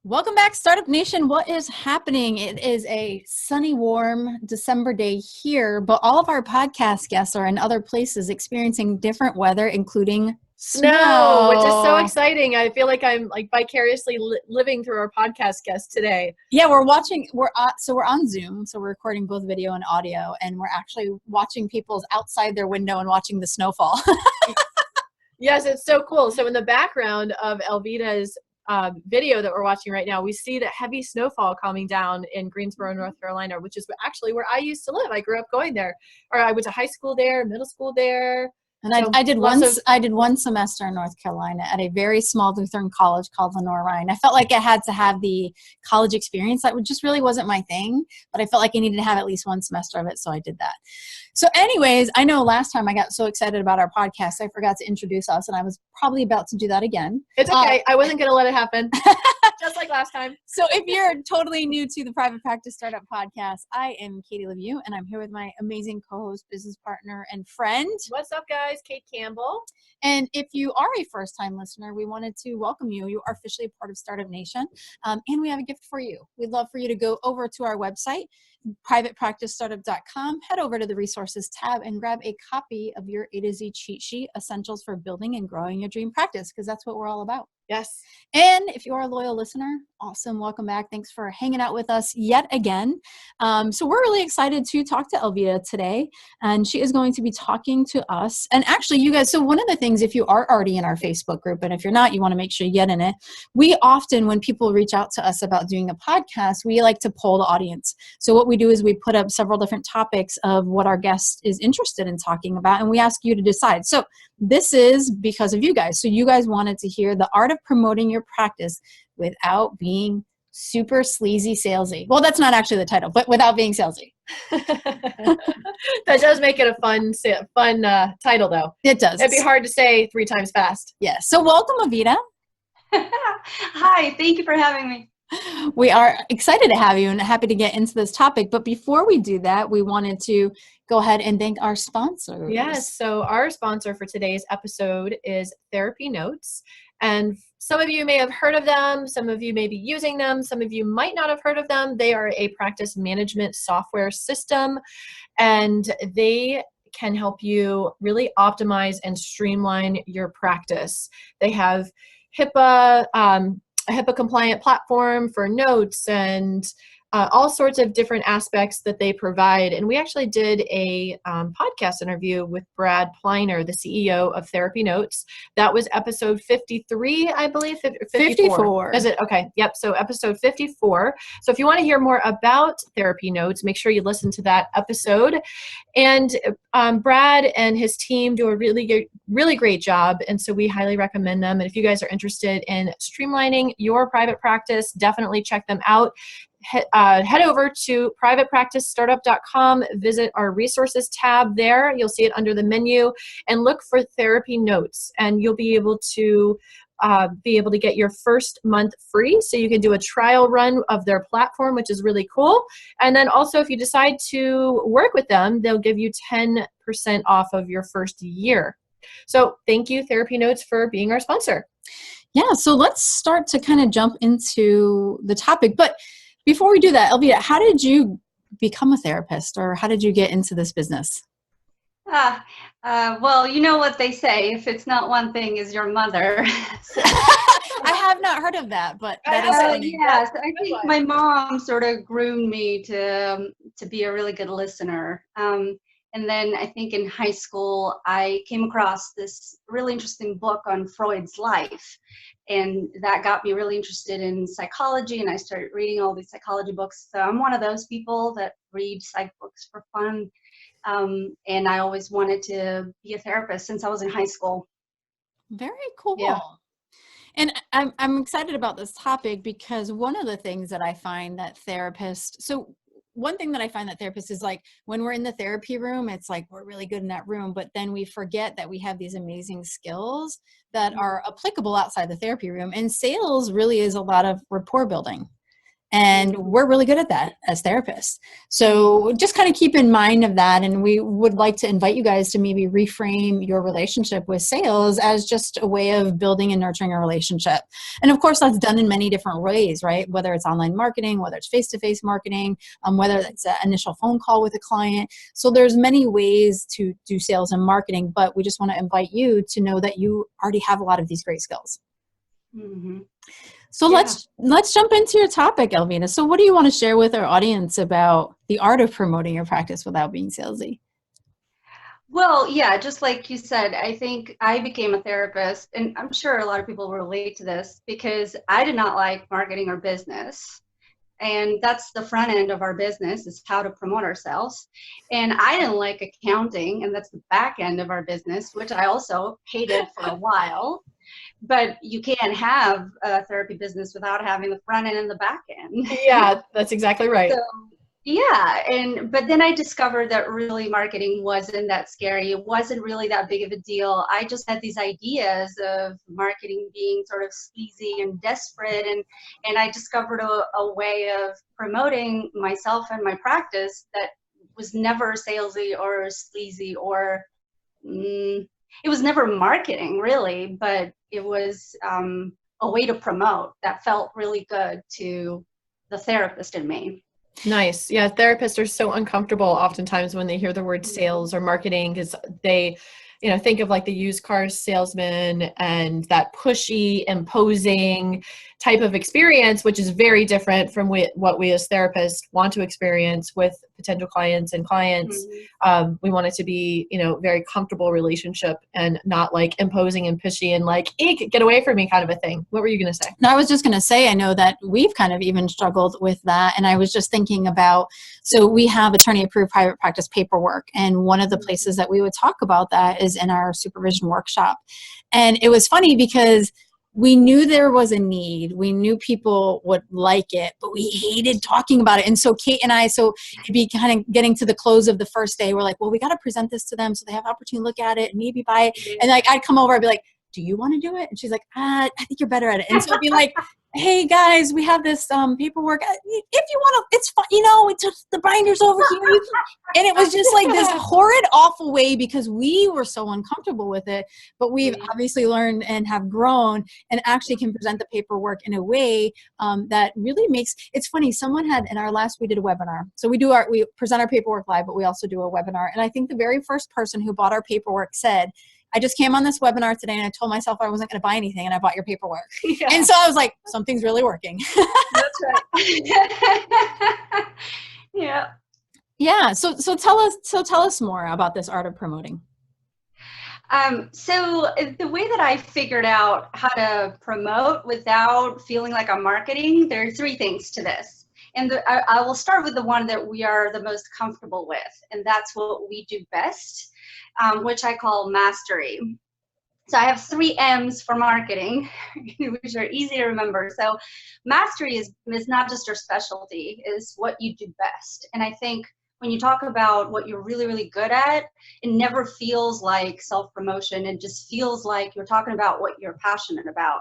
Welcome back, Startup Nation. What is happening? It is a sunny, warm December day here, but all of our podcast guests are in other places experiencing different weather, including snow. Which is so exciting. I feel like I'm like vicariously living through our podcast guest today. Yeah, we're on Zoom, so we're recording both video and audio, and we're actually watching people's outside their window and watching the snowfall. Yes, it's so cool. So in the background of Elvita's video that we're watching right now, we see the heavy snowfall coming down in Greensboro, North Carolina, which is actually where I used to live. I grew up going there, or I went to high school there, middle school there. And so I did one semester in North Carolina at a very small Lutheran college called Lenore-Rhine. I felt like I had to have the college experience. That just really wasn't my thing, but I felt like I needed to have at least one semester of it, so I did that. So anyways, I know last time I got so excited about our podcast, I forgot to introduce us, and I was probably about to do that again. It's okay. I wasn't going to let it happen. Just like last time. So if you're totally new to the Private Practice Startup Podcast, I am Katie Lemieux, and I'm here with my amazing co-host, business partner, and friend. What's up, guys? Kate Campbell. And if you are a first-time listener, we wanted to welcome you. You are officially a part of Startup Nation, and we have a gift for you. We'd love for you to go over to our website, privatepracticestartup.com, head over to the resources tab and grab a copy of your A to Z cheat sheet, Essentials for Building and Growing Your Dream Practice, because that's what we're all about. Yes. And if you're a loyal listener, awesome. Welcome back. Thanks for hanging out with us yet again. So we're really excited to talk to Elvita today, and she is going to be talking to us. And actually, you guys, so one of the things, if you are already in our Facebook group, and if you're not, you want to make sure you get in it. We often, when people reach out to us about doing a podcast, we like to poll the audience. So what we do is we put up several different topics of what our guest is interested in talking about, and we ask you to decide. So this is because of you guys. So you guys wanted to hear the art of promoting your practice without being super sleazy salesy. Well, that's not actually the title, but without being salesy. That does make it a fun title, though. It does. It'd be hard to say 3 times fast. Yeah. So welcome, Elvita. Hi. Thank you for having me. We are excited to have you and happy to get into this topic. But before we do that, we wanted to go ahead and thank our sponsors. Yes. So our sponsor for today's episode is Therapy Notes. And some of you may have heard of them. Some of you may be using them. Some of you might not have heard of them. They are a practice management software system, and they can help you really optimize and streamline your practice. They have a HIPAA compliant platform for notes and all sorts of different aspects that they provide. And we actually did a podcast interview with Brad Pliner, the CEO of Therapy Notes. That was episode 53, I believe. 54. Is it? Okay. Yep. So episode 54. So if you want to hear more about Therapy Notes, make sure you listen to that episode. And Brad and his team do a really great job. And so we highly recommend them. And if you guys are interested in streamlining your private practice, definitely check them out. Head over to privatepracticestartup.com, visit our resources tab there. You'll see it under the menu, and look for Therapy Notes, and you'll be able to get your first month free. So you can do a trial run of their platform, which is really cool. And then also, if you decide to work with them, they'll give you 10% off of your first year. So thank you, Therapy Notes, for being our sponsor. Yeah, so let's start to kind of jump into the topic. But before we do that, Elvita, how did you become a therapist, or how did you get into this business? Well, you know what they say, if it's not one thing, is your mother. I have not heard of that, but that is funny. Yes, I think my mom sort of groomed me to be a really good listener. And then I think in high school, I came across this really interesting book on Freud's life. And that got me really interested in psychology, and I started reading all these psychology books. So I'm one of those people that read psych books for fun. And I always wanted to be a therapist since I was in high school. Very cool. Yeah. And I'm excited about this topic because one of the things that I find that one thing that I find that therapists is like, when we're in the therapy room, it's like we're really good in that room, but then we forget that we have these amazing skills that are applicable outside the therapy room. And sales really is a lot of rapport building. And we're really good at that as therapists. So just kind of keep in mind of that. And we would like to invite you guys to maybe reframe your relationship with sales as just a way of building and nurturing a relationship. And of course, that's done in many different ways, right? Whether it's online marketing, whether it's face-to-face marketing, whether it's an initial phone call with a client. So there's many ways to do sales and marketing, but we just want to invite you to know that you already have a lot of these great skills. Mm-hmm. So let's jump into your topic, Elvita. So what do you want to share with our audience about the art of promoting your practice without being salesy? Well, yeah, just like you said, I think I became a therapist, and I'm sure a lot of people relate to this, because I did not like marketing or business. And that's the front end of our business, is how to promote ourselves. And I didn't like accounting, and that's the back end of our business, which I also hated for a while. But you can't have a therapy business without having the front end and the back end. Yeah, that's exactly right. So, yeah, but then I discovered that really marketing wasn't that scary. It wasn't really that big of a deal. I just had these ideas of marketing being sort of sleazy and desperate, and I discovered a way of promoting myself and my practice that was never salesy or sleazy, or it was never marketing really, but it was a way to promote that felt really good to the therapist in me. Nice. Yeah, therapists are so uncomfortable oftentimes when they hear the word sales or marketing, because they, think of like the used car salesman and that pushy, imposing type of experience, which is very different from what we as therapists want to experience with potential clients and clients. We want it to be, very comfortable relationship and not like imposing and pushy and like, eek, get away from me kind of a thing. What were you going to say? No, I was just going to say, I know that we've kind of even struggled with that. And I was just thinking about, so we have attorney approved private practice paperwork. And one of the places that we would talk about that is in our supervision workshop. And it was funny because we knew there was a need. We knew people would like it, but we hated talking about it. And so Kate and I, so it'd be kind of getting to the close of the first day. We're like, well, we got to present this to them so they have opportunity to look at it and maybe buy it. And like, I'd come over, I'd be like, do you want to do it? And she's like, I think you're better at it. And so it'd be like, hey guys, we have this paperwork. If you want to, it's fine. It's just the binder's over here. And it was just like this horrid, awful way because we were so uncomfortable with it. But we've obviously learned and have grown and actually can present the paperwork in a way that really makes, it's funny. Someone had in our last, we did a webinar. So we present our paperwork live, but we also do a webinar. And I think the very first person who bought our paperwork said, I just came on this webinar today and I told myself I wasn't going to buy anything and I bought your paperwork. Yeah. And so I was like, something's really working. That's right. Yeah. Yeah. So tell us more about this art of promoting. So the way that I figured out how to promote without feeling like I'm marketing, there are three things to this. And I will start with the one that we are the most comfortable with, and that's what we do best. Which I call mastery. So I have 3 M's for marketing, which are easy to remember. So mastery is not just your specialty, is what you do best. And I think when you talk about what you're really, really good at, it never feels like self-promotion. It just feels like you're talking about what you're passionate about.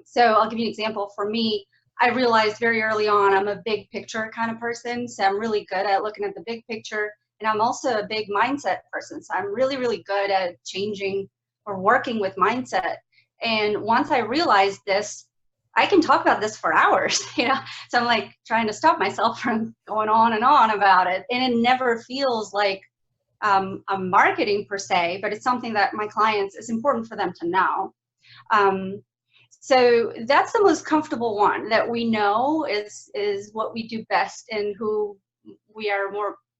So I'll give you an example. For me, I realized very early on I'm a big picture kind of person. So I'm really good at looking at the big picture. And I'm also a big mindset person. So I'm really, really good at changing or working with mindset. And once I realized this, I can talk about this for hours, So I'm like trying to stop myself from going on and on about it. And it never feels like I'm marketing per se, but it's something that my clients, it's important for them to know. So that's the most comfortable one that we know is what we do best and who we are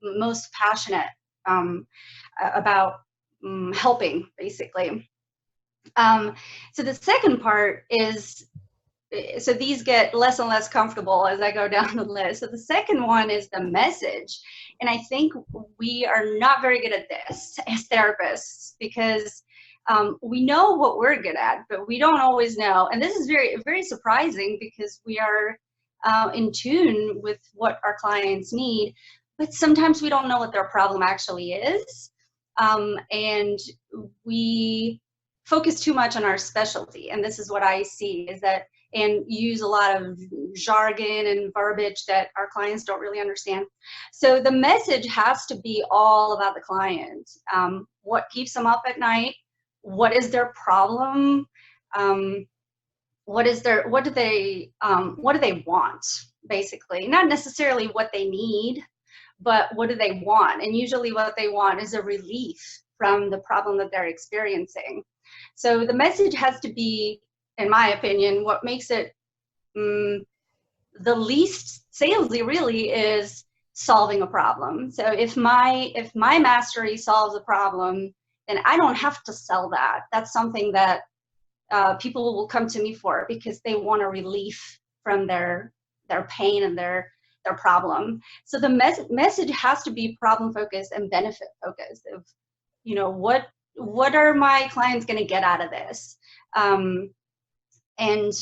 most passionate about helping, basically. So the second part is, so these get less and less comfortable as I go down the list. So the second one is the message. And I think we are not very good at this as therapists because we know what we're good at, but we don't always know. And this is very, very surprising because we are in tune with what our clients need. But sometimes we don't know what their problem actually is. And we focus too much on our specialty. And this is what I see is that and use a lot of jargon and verbiage that our clients don't really understand. So the message has to be all about the client. What keeps them up at night? What is their problem? What do they want, basically? Not necessarily what they need, but what do they want? And usually what they want is a relief from the problem that they're experiencing. So the message has to be, in my opinion, what makes it the least salesy really is solving a problem. So if my mastery solves a problem, then I don't have to sell that. That's something that people will come to me for, because they want a relief from their pain and their problem. So the message has to be problem focused and benefit focused. Of, you know, what are my clients going to get out of this? And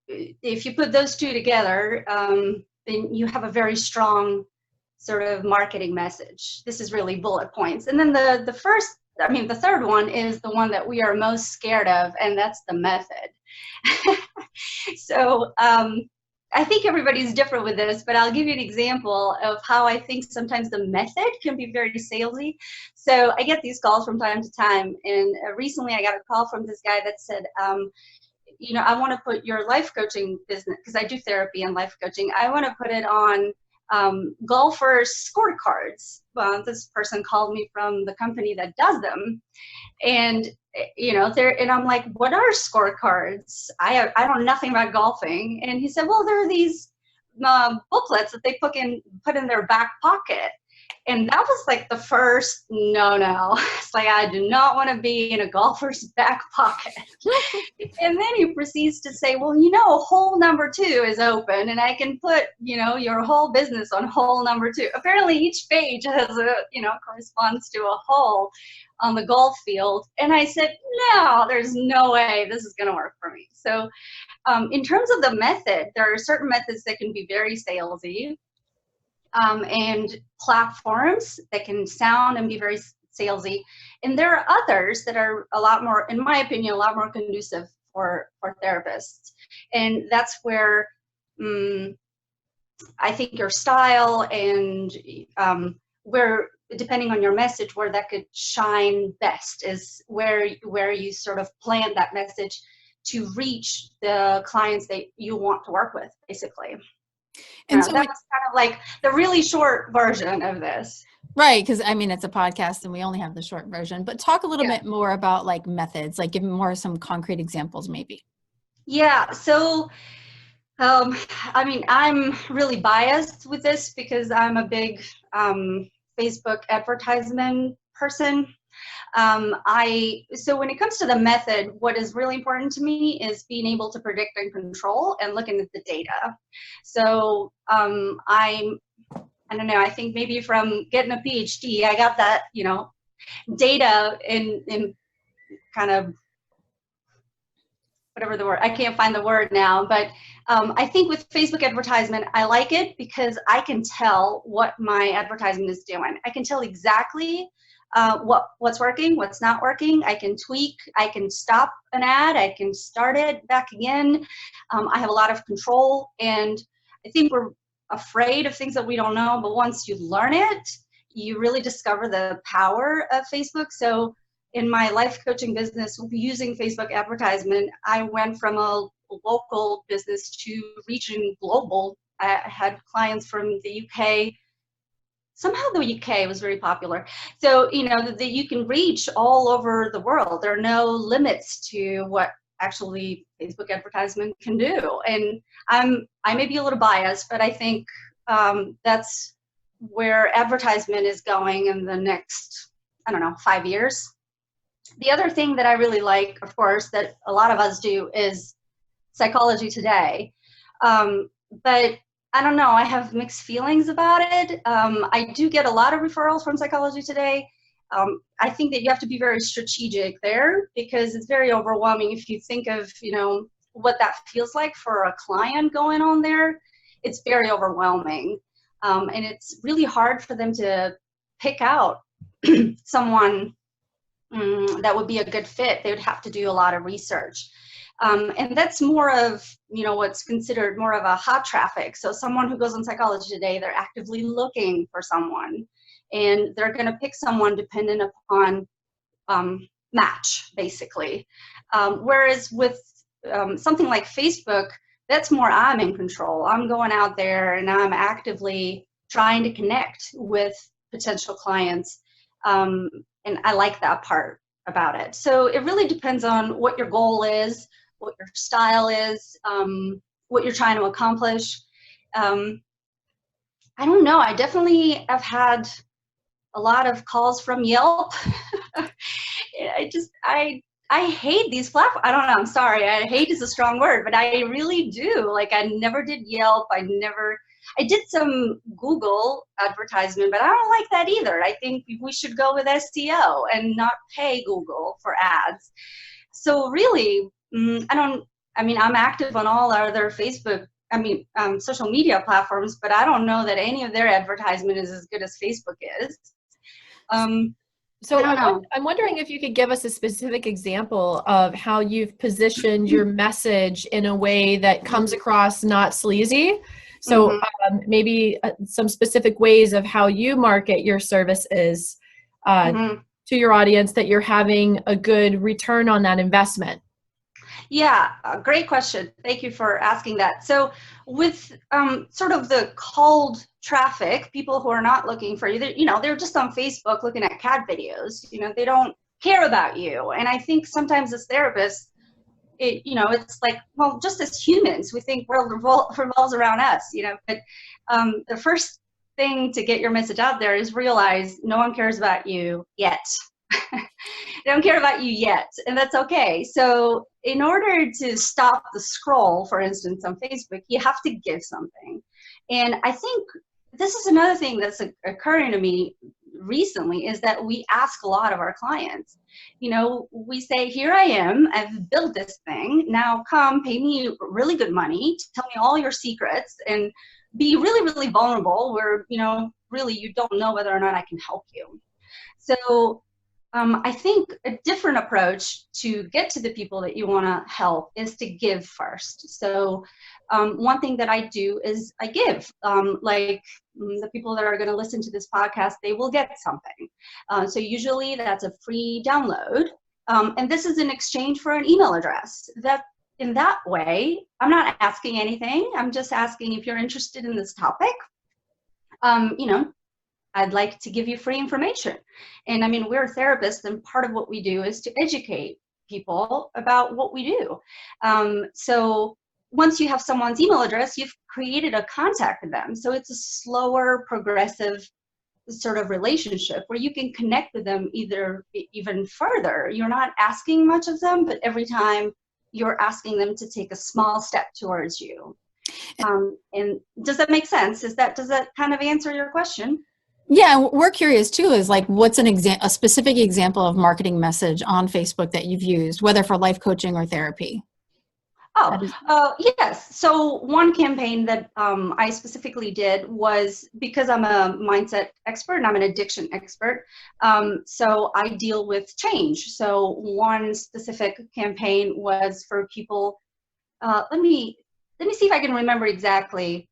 if you put those two together, then you have a very strong sort of marketing message. This is really bullet points. And then the third one is the one that we are most scared of, and that's the method. So I think everybody's different with this, but I'll give you an example of how I think sometimes the method can be very salesy. So I get these calls from time to time, and recently I got a call from this guy that said, you know, I want to put your life coaching business, because I do therapy and life coaching, I want to put it on golfers' scorecards. Well, this person called me from the company that does them, and you know, and I'm like, what are scorecards? I don't know nothing about golfing. And he said, well, there are these booklets that they put in their back pocket. And that was like the first no. It's like, I do not want to be in a golfer's back pocket. And then he proceeds to say, well, you know, hole number 2 is open, and I can put, you know, your whole business on hole number 2. Apparently each page has corresponds to a hole on the golf field. And I said, no, there's no way this is going to work for me. So in terms of the method, there are certain methods that can be very salesy. And platforms that can sound and be very salesy. And there are others that are a lot more, in my opinion, a lot more conducive for therapists. And that's where I think your style and where, depending on your message, where that could shine best is where you sort of plan that message to reach the clients that you want to work with, basically. And so that was kind of like the really short version of this. Right, because I mean, it's a podcast and we only have the short version, but talk a little bit more about like methods, like give me some concrete examples maybe. Yeah, so I mean, I'm really biased with this because I'm a big Facebook advertisement person. So when it comes to the method, what is really important to me is being able to predict and control and looking at the data. So I don't know, I think maybe from getting a PhD, I got that, you know, data in kind of whatever the word, I can't find the word now, but I think with Facebook advertisement, I like it because I can tell what my advertisement is doing. I can tell exactly what's working, what's not working. I can tweak, I can stop an ad, I can start it back again. I have a lot of control, and I think we're afraid of things that we don't know, but once you learn it, you really discover the power of Facebook. So in my life coaching business, using Facebook advertisement, I went from a local business to reaching global. I had clients from the UK. Somehow the UK was very popular. So, you know, that you can reach all over the world. There are no limits to what actually Facebook advertisement can do. And I may be a little biased, but I think that's where advertisement is going in the next, 5 years. The other thing that I really like, of course, that a lot of us do is Psychology Today. But I don't know, I have mixed feelings about it. I do get a lot of referrals from Psychology Today. I think that you have to be very strategic there because it's very overwhelming if you think of, what that feels like for a client going on there. It's very overwhelming. And it's really hard for them to pick out someone that would be a good fit. They would have to do a lot of research. And that's more of, what's considered more of a hot traffic. So someone who goes on Psychology Today, they're actively looking for someone, and they're going to pick someone dependent upon match, basically. Whereas with something like Facebook, that's more I'm in control. I'm going out there and I'm actively trying to connect with potential clients. And I like that part about it. So it really depends on what your goal is, what your style is, what you're trying to accomplish. I don't know. I definitely have had a lot of calls from Yelp. I hate these platforms. I don't know. I'm sorry. I hate is a strong word, but I really do. Like, I never did Yelp. I did some Google advertisement, but I don't like that either. I think we should go with SEO and not pay Google for ads. So really, I'm active on all other social media platforms, but I don't know that any of their advertisement is as good as Facebook is. So I'm wondering if you could give us a specific example of how you've positioned your message in a way that comes across not sleazy. So maybe some specific ways of how you market your services to your audience, that you're having a good return on that investment. Yeah, great question. Thank you for asking that. So with sort of the cold traffic, people who are not looking for you, they're just on Facebook looking at cat videos. They don't care about you. And I think sometimes as therapists, it's like, well, just as humans, we think world revolves around us, but the first thing to get your message out there is realize no one cares about you yet. They don't care about you yet, and that's okay. So in order to stop the scroll, for instance, on Facebook, you have to give something. And I think this is another thing that's occurring to me recently, is that we ask a lot of our clients. We say, here I am, I've built this thing, now come pay me really good money to tell me all your secrets and be really, really vulnerable, where, really you don't know whether or not I can help you. So I think a different approach to get to the people that you want to help is to give first. So one thing that I do is I give, the people that are going to listen to this podcast, they will get something. So usually that's a free download. And this is in exchange for an email address. That in that way, I'm not asking anything. I'm just asking if you're interested in this topic. I'd like to give you free information. And we're therapists, and part of what we do is to educate people about what we do. So once you have someone's email address, you've created a contact with them. So it's a slower, progressive sort of relationship where you can connect with them even further. You're not asking much of them, but every time you're asking them to take a small step towards you. And does that make sense? Does that kind of answer your question? Yeah, we're curious too, is like, what's a specific example of marketing message on Facebook that you've used, whether for life coaching or therapy? Yes. So one campaign that I specifically did was, because I'm a mindset expert and I'm an addiction expert, so I deal with change. So one specific campaign was for people, let me see if I can remember exactly.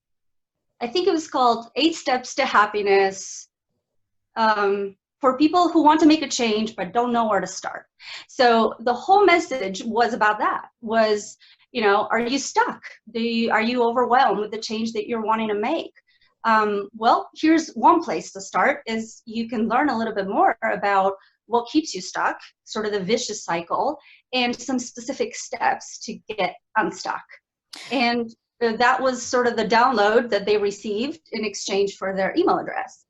I think it was called 8 Steps to Happiness, for people who want to make a change but don't know where to start. So the whole message was about that, was, are you stuck? Are you overwhelmed with the change that you're wanting to make? Well, here's one place to start, is you can learn a little bit more about what keeps you stuck, sort of the vicious cycle, and some specific steps to get unstuck. And that was sort of the download that they received in exchange for their email address.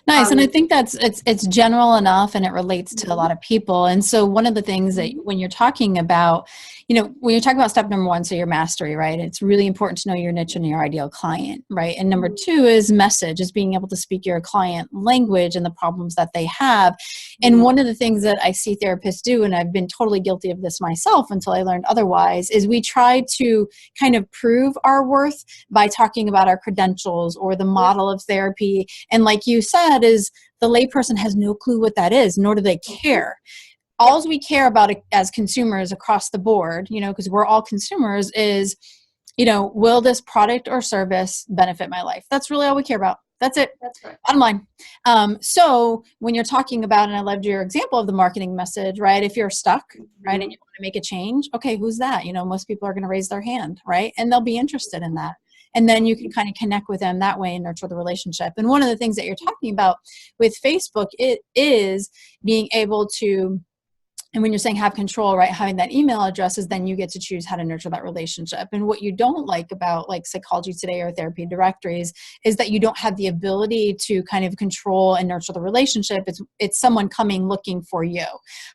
Nice. And I think it's general enough, and it relates to a lot of people. And so one of the things that when you're talking about, when you're talking about step number 1, so your mastery, right? It's really important to know your niche and your ideal client, right? And number 2 is message, is being able to speak your client language and the problems that they have. And one of the things that I see therapists do, and I've been totally guilty of this myself until I learned otherwise, is we try to kind of prove our worth by talking about our credentials or the model of therapy. And like you said, is the layperson has no clue what that is, nor do they care. all we care about as consumers across the board, because we're all consumers, is, will this product or service benefit my life? That's really all we care about. That's it. That's right. Bottom line. So when you're talking about, and I loved your example of the marketing message, right? If you're stuck, right, and you want to make a change, okay, who's that? Most people are going to raise their hand, right? And they'll be interested in that. And then you can kind of connect with them that way and nurture the relationship. And one of the things that you're talking about with Facebook, it is being able to, and when you're saying have control, right, having that email address is then you get to choose how to nurture that relationship. And what you don't like about like Psychology Today or therapy directories is that you don't have the ability to kind of control and nurture the relationship. It's someone coming looking for you.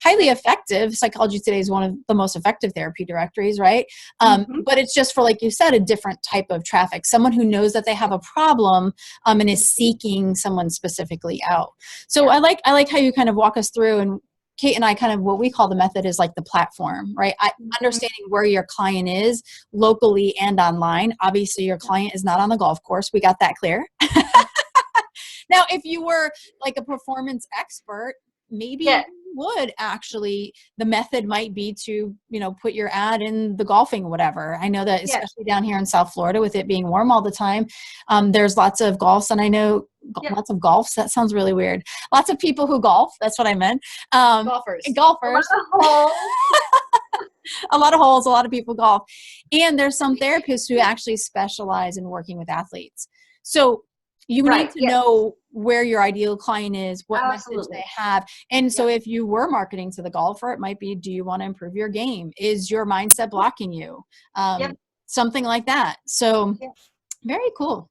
Highly effective. Psychology Today is one of the most effective therapy directories, right? But it's just for, like you said, a different type of traffic. Someone who knows that they have a problem and is seeking someone specifically out. So I like how you kind of walk us through, and Kate and I kind of, what we call the method is like the platform, right? Understanding where your client is locally and online. Obviously, your client is not on the golf course. We got that clear. Now, if you were like a performance expert, maybe you would actually, the method might be to, put your ad in the golfing, whatever. I know that especially down here in South Florida, with it being warm all the time, there's lots of golfs, and I know lots of golfs. That sounds really weird. Lots of people who golf. That's what I meant. Golfers. A lot of holes. A lot of people golf. And there's some therapists who actually specialize in working with athletes. So you need to know where your ideal client is, what message they have. And so if you were marketing to the golfer, it might be, do you want to improve your game? Is your mindset blocking you? Something like that. So very cool.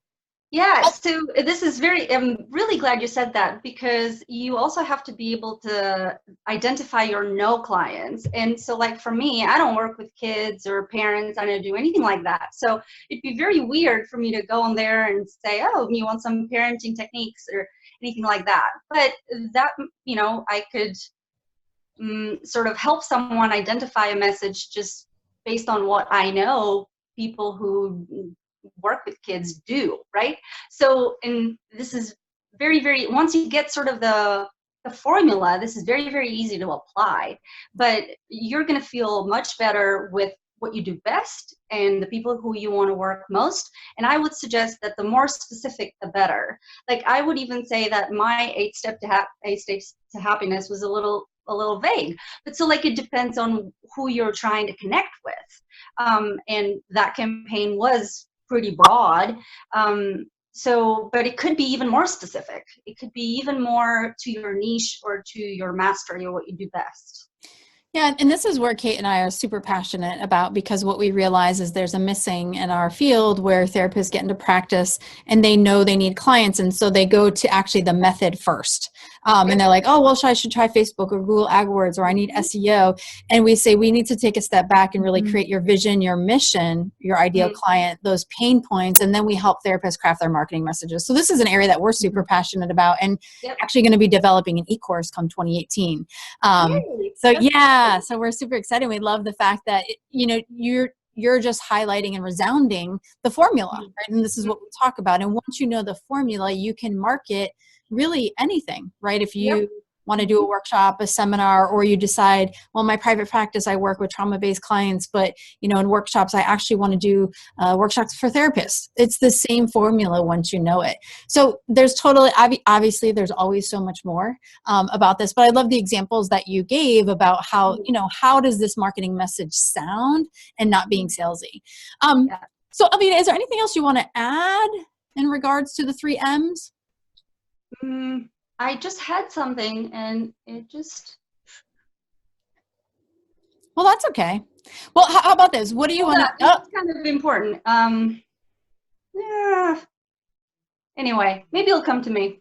Yeah, so this is I'm really glad you said that, because you also have to be able to identify your no clients. And so like for me, I don't work with kids or parents. I don't do anything like that. So it'd be very weird for me to go on there and say, oh, you want some parenting techniques or anything like that. But that, I could sort of help someone identify a message just based on what I know people who work with kids do, right? So, and this is very, very, once you get sort of the formula, this is very, very easy to apply, but you're going to feel much better with what you do best and the people who you want to work most. And I would suggest that the more specific, the better. Like I would even say that my 8 steps to happiness was a little vague, but so like it depends on who you're trying to connect with. And that campaign was pretty broad. But it could be even more specific. It could be even more to your niche or to your mastery or what you do best. Yeah, and this is where Kate and I are super passionate about, because what we realize is there's a missing in our field where therapists get into practice and they know they need clients. And so they go to actually the method first. And they're like, oh, well, I should try Facebook or Google AdWords, or I need SEO. And we say, we need to take a step back and really create your vision, your mission, your ideal client, those pain points. And then we help therapists craft their marketing messages. So this is an area that we're super passionate about, and actually going to be developing an e-course come 2018. So we're super excited. We love the fact that, you're just highlighting and resounding the formula, right? And this is what we talk about. And once you know the formula, you can market really anything, right? If you want to do a workshop, a seminar, or you decide, well, my private practice, I work with trauma-based clients, but, in workshops, I actually want to do workshops for therapists. It's the same formula once you know it. So there's obviously, there's always so much more about this, but I love the examples that you gave about how, how does this marketing message sound and not being salesy. So Elvita, is there anything else you want to add in regards to the 3 M's? I just had something and it just... Well, that's okay. Well, how about this? What do you want to... That's kind of important. Anyway, maybe it'll come to me.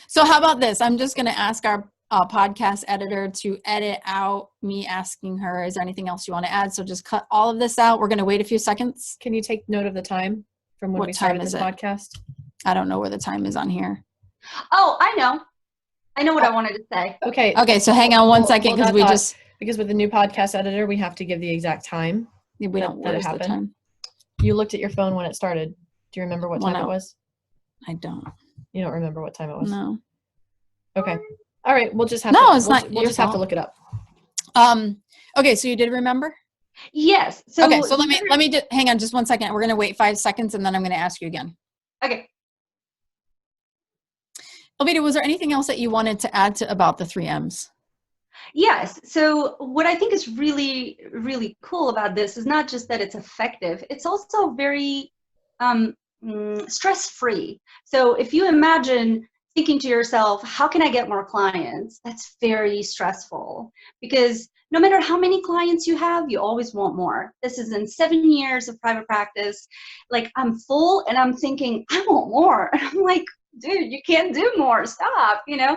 So how about this? I'm just going to ask our podcast editor to edit out me asking her, is there anything else you want to add? So just cut all of this out. We're going to wait a few seconds. Can you take note of the time from when we started this podcast? I don't know where the time is on here. Oh, I know what I wanted to say. Okay. So hang on one second, because with the new podcast editor, we have to give the exact time. We don't. Where's the time? You looked at your phone when it started. Do you remember what time it was? I don't. You don't remember what time it was? No. Okay. All right. We'll just have to look it up. Okay, so you did remember? Yes. Okay, so let me hang on just 1 second. We're going to wait 5 seconds and then I'm going to ask you again. Okay. Elvita, was there anything else that you wanted to add about the 3 M's? Yes. So what I think is really, really cool about this is not just that it's effective, it's also very stress-free. So if you imagine thinking to yourself, how can I get more clients? That's very stressful, because no matter how many clients you have, you always want more. This is in 7 years of private practice. Like, I'm full and I'm thinking, I want more. And I'm like, dude, you can't do more, stop, you know?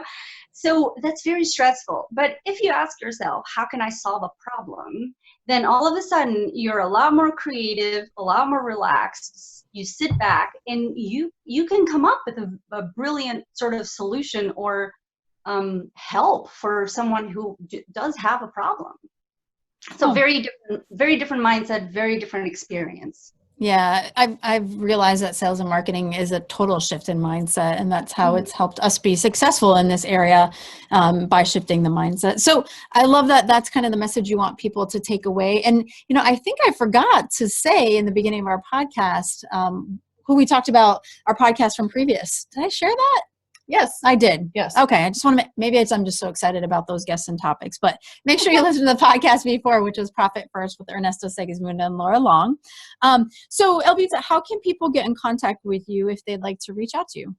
So that's very stressful. But if you ask yourself, how can I solve a problem? Then all of a sudden you're a lot more creative, a lot more relaxed. You sit back and you can come up with a brilliant sort of solution or help for someone who does have a problem. So very different mindset, very different experience. Yeah, I've realized that sales and marketing is a total shift in mindset, and that's how it's helped us be successful in this area, by shifting the mindset. So I love that that's kind of the message you want people to take away. And, you know, I think I forgot to say in the beginning of our podcast, who we talked about our podcast from previous. Did I share that? Yes, I did. Yes. Okay. I just want to maybe I'm just so excited about those guests and topics, but make sure you listen to the podcast before, which was Profit First with Ernesto Segismundo and Laura Long. So Elvita, how can people get in contact with you if they'd like to reach out to you?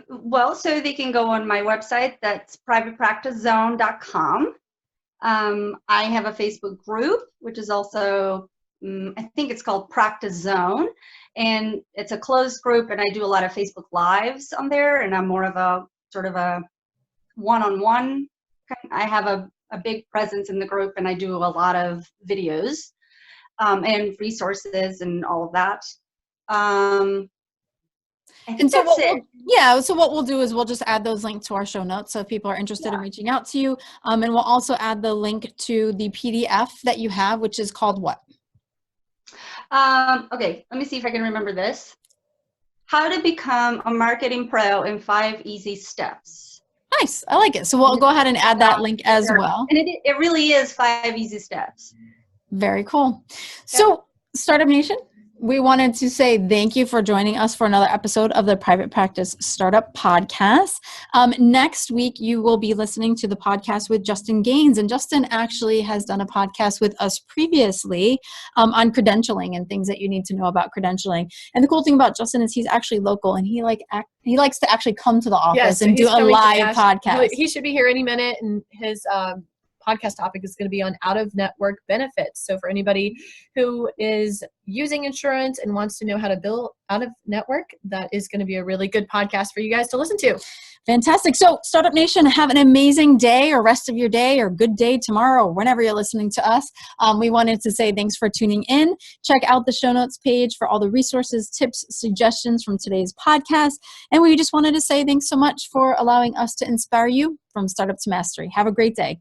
Well, so they can go on my website. That's privatepracticezone.com. I have a Facebook group, which is also, I think it's called Practice Zone. And it's a closed group, and I do a lot of Facebook Lives on there, and I'm more of a sort of a one-on-one. I have a big presence in the group, and I do a lot of videos and resources and all of that. I think so that's it. So what we'll do is we'll just add those links to our show notes. So if people are interested in reaching out to you, and we'll also add the link to the PDF that you have, which is called what? Okay, let me see if I can remember this. How to become a marketing pro in 5 easy steps. Nice. I like it. So we'll go ahead and add that link as well. And it really is 5 easy steps. Very cool. So Startup Nation, we wanted to say thank you for joining us for another episode of the Private Practice Startup Podcast. Next week, you will be listening to the podcast with Justin Gaines. And Justin actually has done a podcast with us previously on credentialing and things that you need to know about credentialing. And the cool thing about Justin is he's actually local, and he likes to actually come to the office and do a live podcast. He should be here any minute, and his podcast topic is going to be on out-of-network benefits. So for anybody who is using insurance and wants to know how to bill out-of-network, that is going to be a really good podcast for you guys to listen to. Fantastic. So Startup Nation, have an amazing day or rest of your day or good day tomorrow or whenever you're listening to us. We wanted to say thanks for tuning in. Check out the show notes page for all the resources, tips, suggestions from today's podcast. And we just wanted to say thanks so much for allowing us to inspire you from startup to mastery. Have a great day.